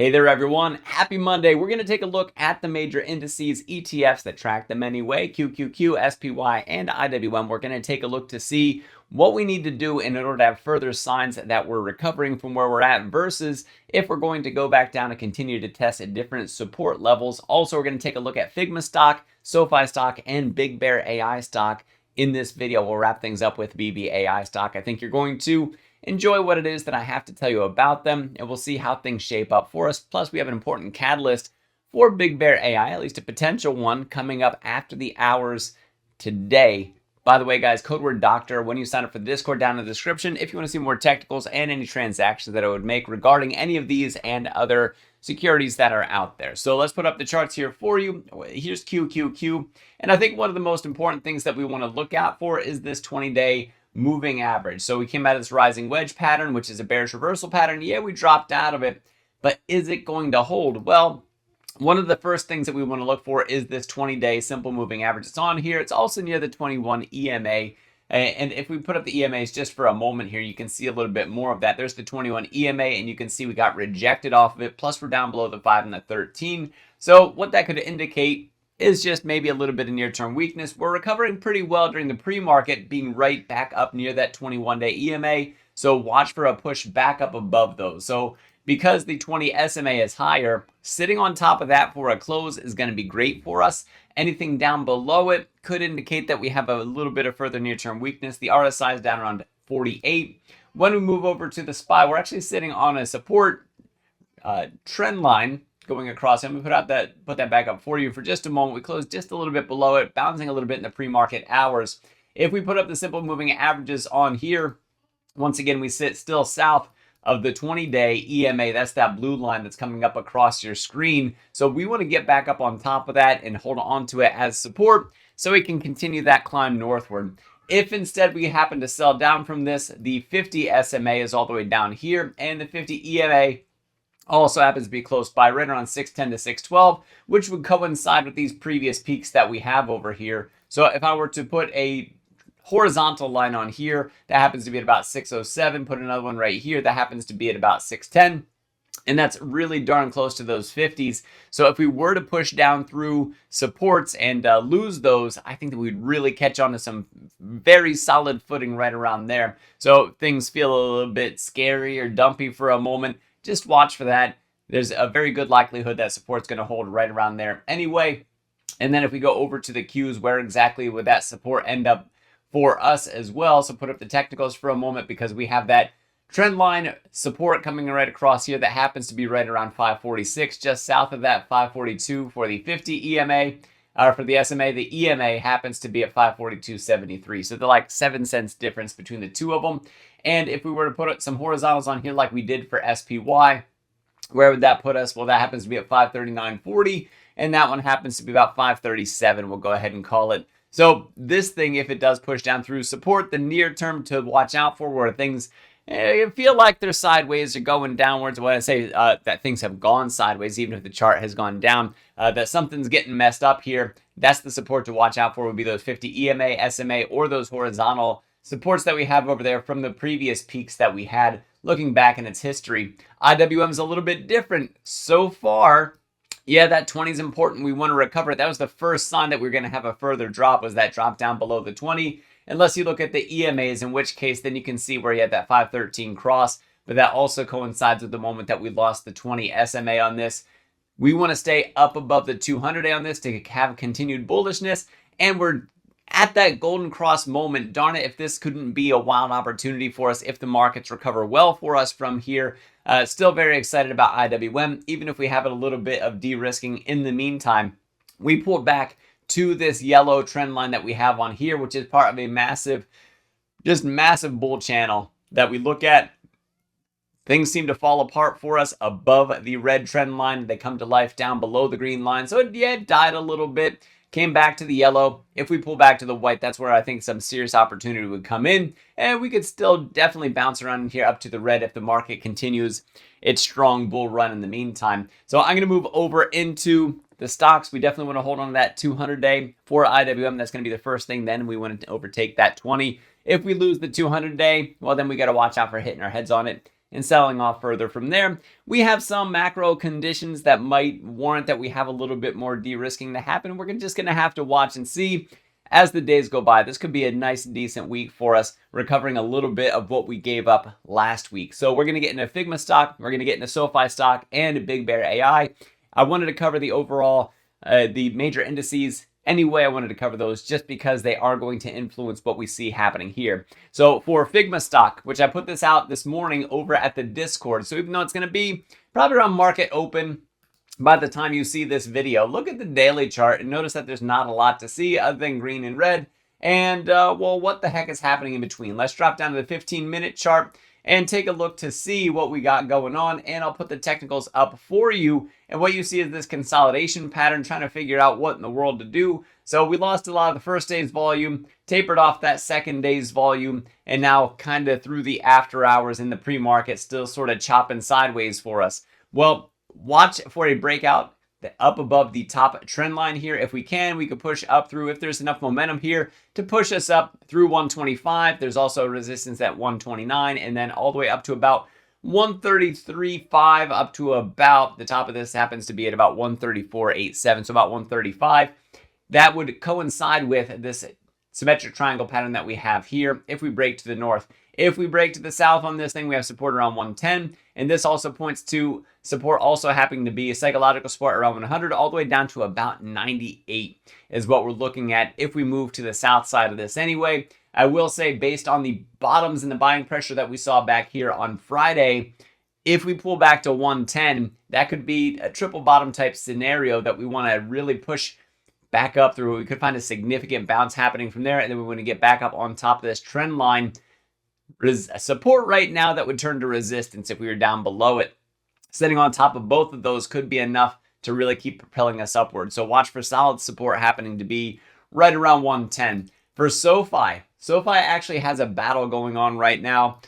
Hey there, everyone. Happy Monday. We're going to take a look at the major indices, ETFs that track them anyway, QQQ, SPY, and IWM. We're going to take a look to see what we need to do in order to have further signs that we're recovering from where we're at versus if we're going to go back down and continue to test at different support levels. Also, we're going to take a look at Figma stock, SOFI stock, and BBAI stock. In this video, we'll wrap things up with BBAI stock. I think you're going to enjoy what it is that I have to tell you about them, and we'll see how things shape up for us. Plus, we have an important catalyst for BBAI, at least a potential one, coming up after the hours today. By the way, guys, code word doctor when you sign up for the Discord down in the description if you want to see more technicals and any transactions that I would make regarding any of these and other securities that are out there. So let's put up the charts here for you. Here's QQQ. And I think one of the most important things that we want to look out for is this 20-day moving average. So we came out of this rising wedge pattern, which is a bearish reversal pattern. Yeah, we dropped out of it, but is it going to hold? Well, one of the first things that we want to look for is this 20-day simple moving average. It's on here. It's also near the 21 EMA. And if we put up the EMAs just for a moment here, you can see a little bit more of that. There's the 21 EMA, and you can see we got rejected off of it. Plus, we're down below the 5 and the 13. So what that could indicate is just maybe a little bit of near-term weakness. We're recovering pretty well during the pre-market, being right back up near that 21-day EMA. So watch for a push back up above those. So because the 20 SMA is higher, sitting on top of that for a close is going to be great for us. Anything down below it could indicate that we have a little bit of further near-term weakness. The RSI is down around 48. When we move over to the SPY, we're actually sitting on a support trend line going across. I'm going to put that back up for you for just a moment. We closed just a little bit below it, bouncing a little bit in the pre-market hours. If we put up the simple moving averages on here, once again, we sit still south of the 20-day EMA. That's that blue line that's coming up across your screen. So we want to get back up on top of that and hold on to it as support so we can continue that climb northward. If instead we happen to sell down from this, the 50 SMA is all the way down here, and the 50 EMA also happens to be close by, right around 610 to 612, which would coincide with these previous peaks that we have over here. So if I were to put a horizontal line on here, that happens to be at about 607, put another one right here, that happens to be at about 610. And that's really darn close to those 50s. So if we were to push down through supports and lose those, I think that we'd really catch on to some very solid footing right around there. So things feel a little bit scary or dumpy for a moment. Just watch for that. There's a very good likelihood that support's going to hold right around there anyway. And then if we go over to the Qs, where exactly would that support end up for us as well? So put up the technicals for a moment, because we have that trend line support coming right across here that happens to be right around 546, just south of that 542 for the 50 EMA. For the SMA, the EMA happens to be at 542.73. So they're like 7 cents difference between the two of them. And if we were to put some horizontals on here like we did for SPY, where would that put us? Well, that happens to be at 539.40, and that one happens to be about 537. We'll go ahead and call it. So this thing, if it does push down through support, the near term to watch out for, where things feel like they're sideways or going downwards. When I say that things have gone sideways, even if the chart has gone down, that something's getting messed up here, that's the support to watch out for, would be those 50 EMA, SMA, or those horizontal supports that we have over there from the previous peaks that we had looking back in its history. IWM is a little bit different so far. Yeah, that 20 is important. We want to recover it. That was the first sign that we we're going to have a further drop, was that drop down below the 20. Unless you look at the EMAs, in which case then you can see where you had that 513 cross. But that also coincides with the moment that we lost the 20 SMA on this. We want to stay up above the 200-day on this to have continued bullishness. And we're at that golden cross moment. Darn it, if this couldn't be a wild opportunity for us, if the markets recover well for us from here. Still very excited about IWM, even if we have a little bit of de-risking in the meantime. We pulled back to this yellow trend line that we have on here, which is part of a massive bull channel that we look at. Things seem to fall apart for us above the red trend line. They come to life down below the green line. So it died a little bit, came back to the yellow. If we pull back to the white, that's where I think some serious opportunity would come in. And we could still definitely bounce around here up to the red if the market continues its strong bull run in the meantime. So I'm going to move over into the stocks. We definitely want to hold on to that 200-day for IWM. That's going to be the first thing. Then we want to overtake that 20. If we lose the 200-day, well, then we got to watch out for hitting our heads on it. and selling off further from there. We have some macro conditions that might warrant that we have a little bit more de-risking to happen. We're just going to have to watch and see as the days go by. This could be a nice, decent week for us, recovering a little bit of what we gave up last week. So we're going to get into Figma stock, we're going to get into SOFI stock, and Big Bear AI. I wanted to cover the overall, the major indices. Anyway, I wanted to cover those just because they are going to influence what we see happening here. So for Figma stock, which I put this out this morning over at the Discord. So even though it's going to be probably around market open by the time you see this video, look at the daily chart and notice that there's not a lot to see other than green and red. And well, what the heck is happening in between? Let's drop down to the 15-minute chart and take a look to see what we got going on. And I'll put the technicals up for you. And what you see is this consolidation pattern, trying to figure out what in the world to do. So we lost a lot of the first day's volume, tapered off that second day's volume, and now kind of through the after hours in the pre-market, still sort of chopping sideways for us. Well, watch for a breakout up above the top trend line here. If we can, we could push up through, if there's enough momentum here to push us up through 125. There's also resistance at 129, and then all the way up to about 133.5, up to about the top of this happens to be at about 134.87, so about 135. That would coincide with this symmetric triangle pattern that we have here if we break to the north. If we break to the south on this thing, we have support around 110, and this also points to support also happening to be a psychological support around 100, all the way down to about 98 is what we're looking at if we move to the south side of this anyway. I will say, based on the bottoms and the buying pressure that we saw back here on Friday, if we pull back to 110, that could be a triple bottom type scenario that we want to really push back up through. We could find a significant bounce happening from there, and then we want to get back up on top of this trend line. Support right now that would turn to resistance if we were down below it. Sitting on top of both of those could be enough to really keep propelling us upward. So watch for solid support happening to be right around 110. For SOFI, SOFI actually has a battle going on right now.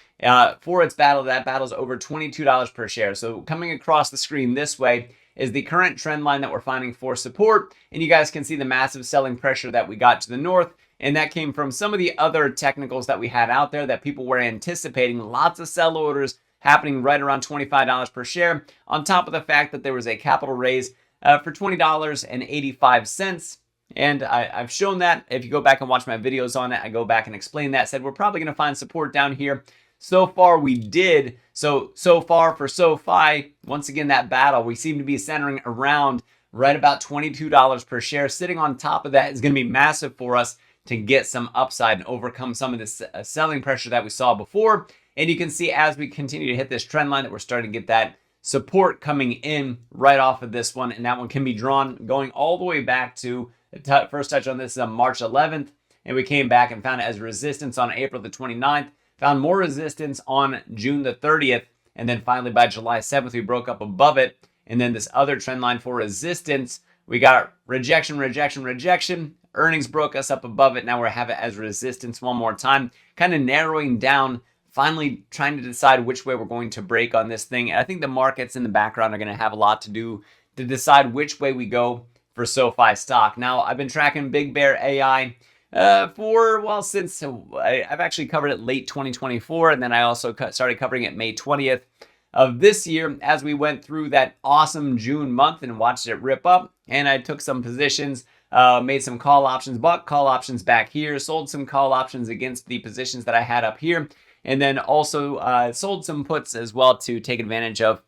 For its battle, that battle is over $22 per share. So coming across the screen this way is the current trend line that we're finding for support. And you guys can see the massive selling pressure that we got to the north. And that came from some of the other technicals that we had out there that people were anticipating. Lots of sell orders happening right around $25 per share, on top of the fact that there was a capital raise for $20.85. And I've shown that. If you go back and watch my videos on it, I go back and explain that. Said we're probably going to find support down here. So far we did. So far for SOFI, once again, that battle, we seem to be centering around right about $22 per share. Sitting on top of that is going to be massive for us to get some upside and overcome some of this selling pressure that we saw before. And you can see as we continue to hit this trend line that we're starting to get that support coming in right off of this one. And that one can be drawn going all the way back to the first touch on this is on March 11th. And we came back and found it as resistance on April the 29th. Found more resistance on June the 30th. And then finally by July 7th, we broke up above it. And then this other trend line for resistance, we got rejection, rejection, rejection. Earnings broke us up above it. Now we have it as resistance one more time, kind of narrowing down, finally trying to decide which way we're going to break on this thing. And I think the markets in the background are going to have a lot to do to decide which way we go for SOFI stock. Now, I've been tracking Big Bear AI since I've actually covered it late 2024. And then I also started covering it May 20th of this year as we went through that awesome June month and watched it rip up. And I took some positions, made some call options, bought call options back here, sold some call options against the positions that I had up here, and then also sold some puts as well to take advantage of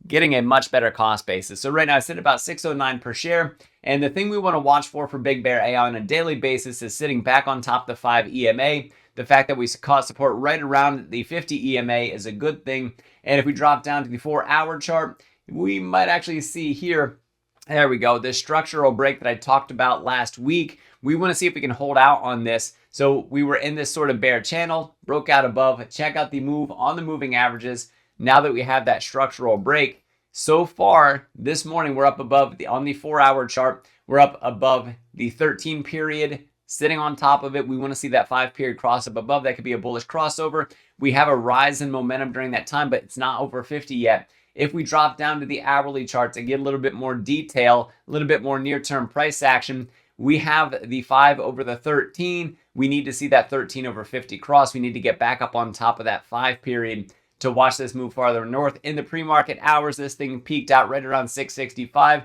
getting a much better cost basis. So right now I sit at about 609 per share. And the thing we want to watch for Big Bear AI on a daily basis is sitting back on top of the 5 EMA. The fact that we caught support right around the 50 EMA is a good thing. And if we drop down to the 4-hour chart, we might actually see here, there we go, this structural break that I talked about last week. We want to see if we can hold out on this. So we were in this sort of bear channel, broke out above, check out the move on the moving averages. Now that we have that structural break, so far this morning we're up above on the 4-hour chart. We're up above the 13 period, sitting on top of it. We want to see that 5 period cross up above. That could be a bullish crossover. We have a rise in momentum during that time, but it's not over 50 yet. If we drop down to the hourly charts and get a little bit more detail, a little bit more near-term price action, we have the 5 over the 13. We need to see that 13 over 50 cross. We need to get back up on top of that 5 period to watch this move farther north. In the pre-market hours, this thing peaked out right around 665.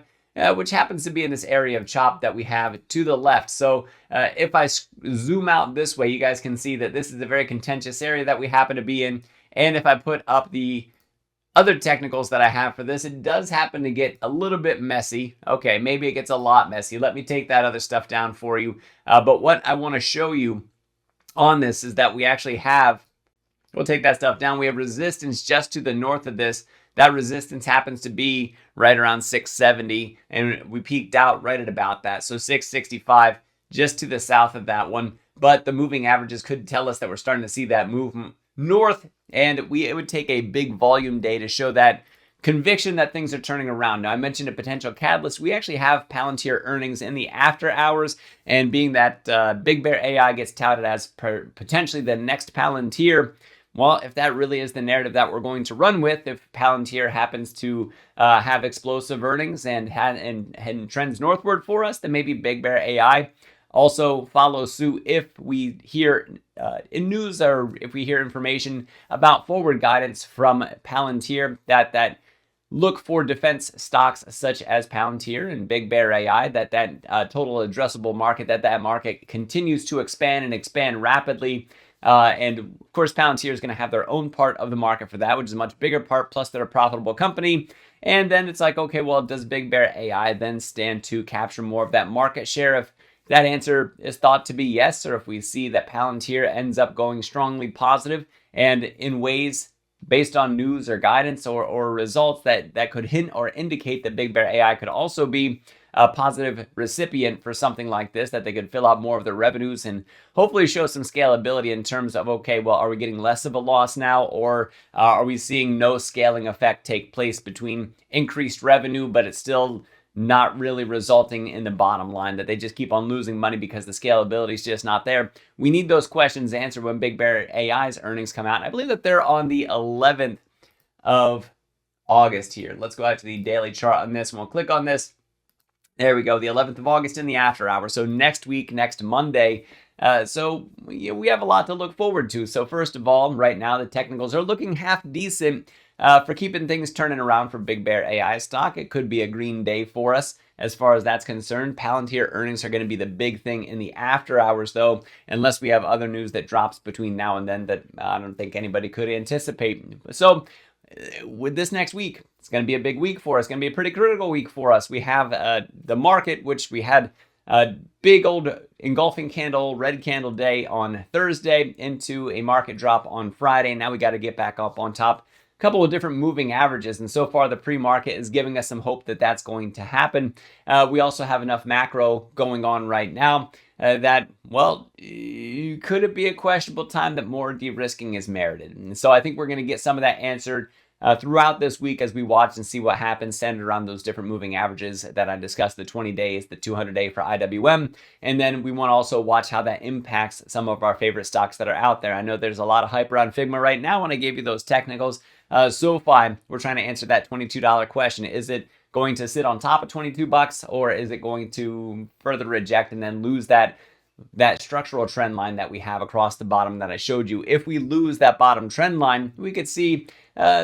Which happens to be in this area of chop that we have to the left. So if I zoom out this way, you guys can see that this is a very contentious area that we happen to be in. And if I put up the other technicals that I have for this, it does happen to get a little bit messy. Okay, maybe it gets a lot messy. Let me take that other stuff down for you. But what I want to show you on this is that we actually have, we'll take that stuff down. We have resistance just to the north of this. That resistance happens to be right around 670, and we peaked out right at about that. So 665 just to the south of that one. But the moving averages could tell us that we're starting to see that move north, and it would take a big volume day to show that conviction that things are turning around. Now, I mentioned a potential catalyst. We actually have Palantir earnings in the after hours, and being that Big Bear AI gets touted as potentially the next Palantir, well, if that really is the narrative that we're going to run with, if Palantir happens to have explosive earnings and trends northward for us, then maybe Big Bear AI also follows suit if we hear in news or if we hear information about forward guidance from Palantir that look for defense stocks such as Palantir and Big Bear AI, that total addressable market, that market continues to expand and expand rapidly. And of course, Palantir is going to have their own part of the market for that, which is a much bigger part, plus they're a profitable company. And then it's like, okay, well, does Big Bear AI then stand to capture more of that market share? If that answer is thought to be yes, or if we see that Palantir ends up going strongly positive and in ways based on news or guidance or results that could hint or indicate that Big Bear AI could also be a positive recipient for something like this, that they could fill out more of their revenues and hopefully show some scalability in terms of, okay, well, are we getting less of a loss now, or are we seeing no scaling effect take place between increased revenue, but it's still not really resulting in the bottom line, that they just keep on losing money because the scalability is just not there? We need those questions answered when Big Bear AI's earnings come out. And I believe that they're on the 11th of August here. Let's go out to the daily chart on this, and we'll click on this. There we go, the 11th of August in the after hour. So next week, next Monday. So we have a lot to look forward to. So first of all, right now, the technicals are looking half decent for keeping things turning around for Big Bear AI stock. It could be a green day for us as far as that's concerned. Palantir earnings are going to be the big thing in the after hours, though, unless we have other news that drops between now and then that I don't think anybody could anticipate. So with this next week, it's going to be a big week for us. It's going to be a pretty critical week for us. We have the market, which we had a big old engulfing candle, red candle day on Thursday into a market drop on Friday. Now we got to get back up on top. A couple of different moving averages, and so far the pre-market is giving us some hope that that's going to happen. We also have enough macro going on right now that, well, could it be a questionable time that more de-risking is merited? And so I think we're going to get some of that answered throughout this week as we watch and see what happens centered around those different moving averages that I discussed, the 20 days, the 200-day for IWM. And then we want to also watch how that impacts some of our favorite stocks that are out there. I know there's a lot of hype around Figma right now when I gave you those technicals. SOFI, we're trying to answer that $22 question. Is it going to sit on top of $22, or is it going to further reject and then lose that structural trend line that we have across the bottom that I showed you? If we lose that bottom trend line, we could see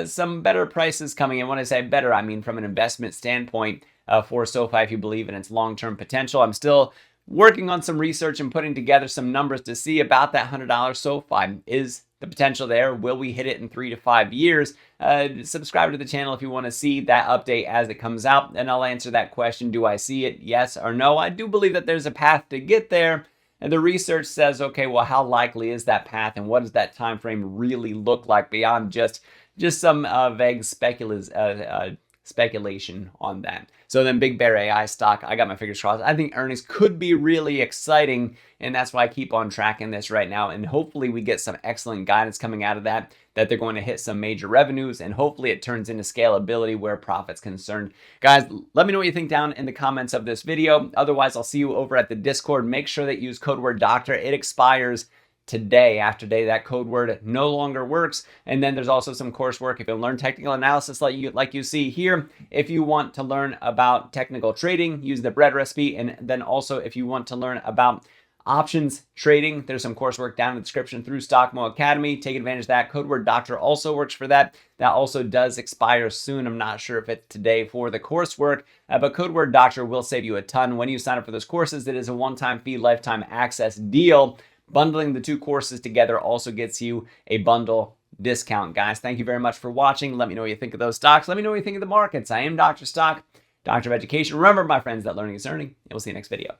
some better prices coming in. When I say better, I mean from an investment standpoint for SOFI, if you believe in its long-term potential. I'm still working on some research and putting together some numbers to see about that $100 SOFI. Is the potential there? Will we hit it in 3 to 5 years? Subscribe to the channel if you want to see that update as it comes out, and I'll answer that question. Do I see it? Yes or no? I do believe that there's a path to get there. And the research says, okay, well, how likely is that path, and what does that time frame really look like beyond just some vague speculation on that? So then Big Bear AI stock, I got my fingers crossed. I think earnings could be really exciting, and that's why I keep on tracking this right now. And hopefully we get some excellent guidance coming out of that they're going to hit some major revenues, and hopefully it turns into scalability where profit's concerned. Guys, let me know what you think down in the comments of this video. Otherwise, I'll see you over at the Discord. Make sure that you use code word doctor. It expires today. After today, that code word no longer works. And then there's also some coursework if you learn technical analysis like you see here. If you want to learn about technical trading, use the bread recipe. And then also if you want to learn about Options trading, there's some coursework down in the description through Stockmo Academy. Take advantage of that. Code word doctor also works for that. That also does expire soon. I'm not sure if it's today for the coursework, but code word doctor will save you a ton when you sign up for those courses. It is a one-time fee, lifetime access deal. Bundling the two courses together also gets you a bundle discount, guys. Thank you very much for watching. Let me know what you think of those stocks. Let me know what you think of the markets. I am Dr. Stock, Doctor of Education. Remember, my friends, that learning is earning, and we'll see you next video.